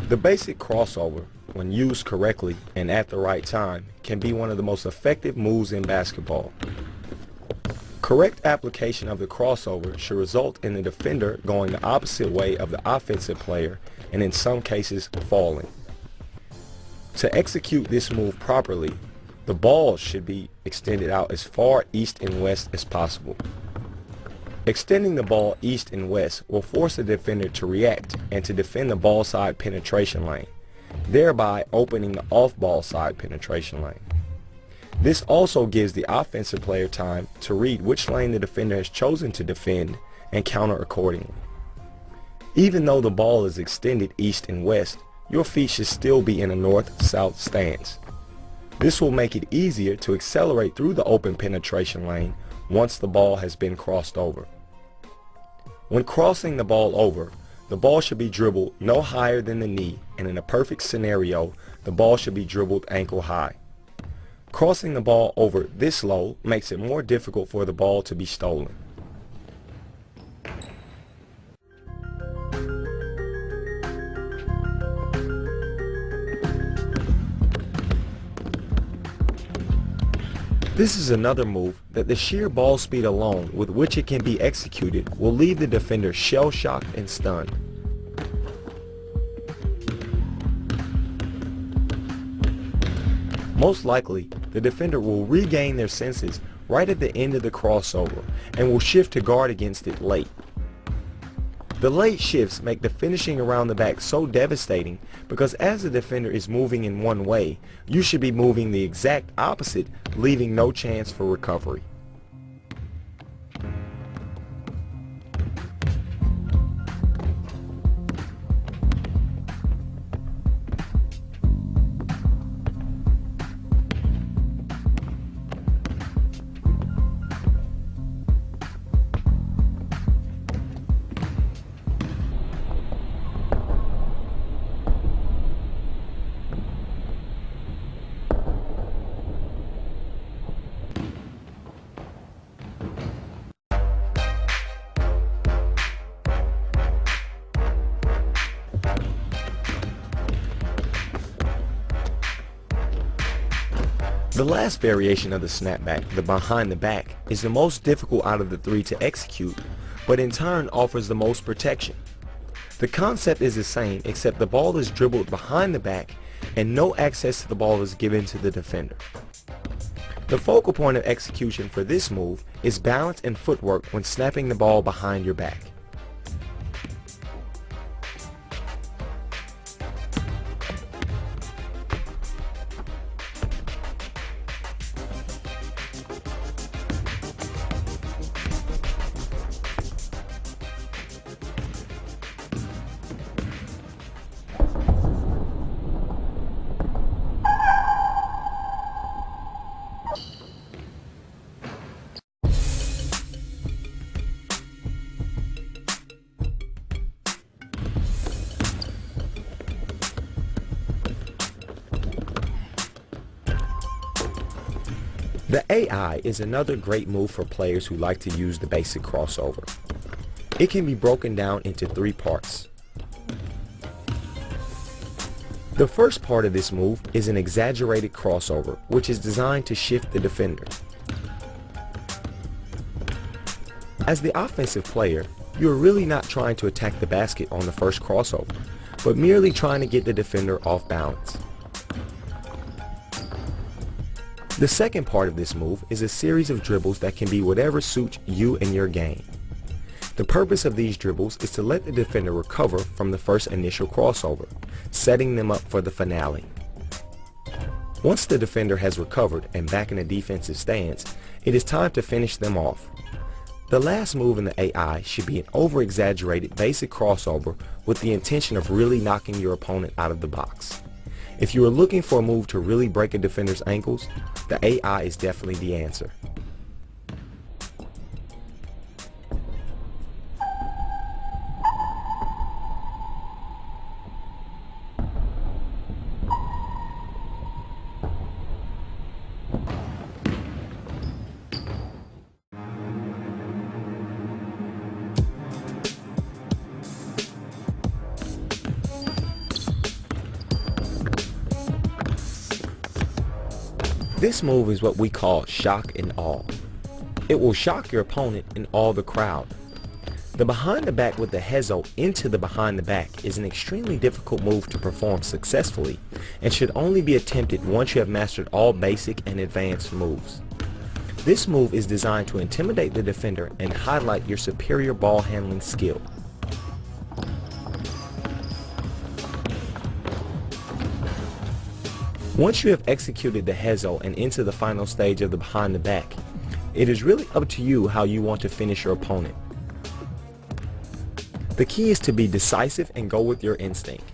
The basic crossover, when used correctly and at the right time, can be one of the most effective moves in basketball. Correct application of the crossover should result in the defender going the opposite way of the offensive player and in some cases falling. To execute this move properly, the ball should be extended out as far east and west as possible. Extending the ball east and west will force the defender to react and to defend the ball side penetration lane, thereby opening the off-ball side penetration lane. This also gives the offensive player time to read which lane the defender has chosen to defend and counter accordingly. Even though the ball is extended east and west, your feet should still be in a north-south stance. This will make it easier to accelerate through the open penetration lane once the ball has been crossed over. When crossing the ball over, the ball should be dribbled no higher than the knee, and in a perfect scenario, the ball should be dribbled ankle high. Crossing the ball over this low makes it more difficult for the ball to be stolen. This is another move that the sheer ball speed alone with which it can be executed will leave the defender shell-shocked and stunned. Most likely, the defender will regain their senses right at the end of the crossover and will shift to guard against it late. The late shifts make the finishing around the back so devastating because as the defender is moving in one way, you should be moving the exact opposite, leaving no chance for recovery. The last variation of the snapback, the behind the back, is the most difficult out of the three to execute, but in turn offers the most protection. The concept is the same except the ball is dribbled behind the back and no access to the ball is given to the defender. The focal point of execution for this move is balance and footwork when snapping the ball behind your back. The AI is another great move for players who like to use the basic crossover. It can be broken down into three parts. The first part of this move is an exaggerated crossover, which is designed to shift the defender. As the offensive player, you are really not trying to attack the basket on the first crossover, but merely trying to get the defender off balance. The second part of this move is a series of dribbles that can be whatever suits you and your game. The purpose of these dribbles is to let the defender recover from the first initial crossover, setting them up for the finale. Once the defender has recovered and back in a defensive stance, it is time to finish them off. The last move in the AI should be an over-exaggerated basic crossover with the intention of really knocking your opponent out of the box. If you are looking for a move to really break a defender's ankles, the AI is definitely the answer. This move is what we call shock and awe. It will shock your opponent and awe the crowd. The behind the back with the hezo into the behind the back is an extremely difficult move to perform successfully and should only be attempted once you have mastered all basic and advanced moves. This move is designed to intimidate the defender and highlight your superior ball handling skill. Once you have executed the hezo and into the final stage of the behind the back, it is really up to you how you want to finish your opponent. The key is to be decisive and go with your instinct.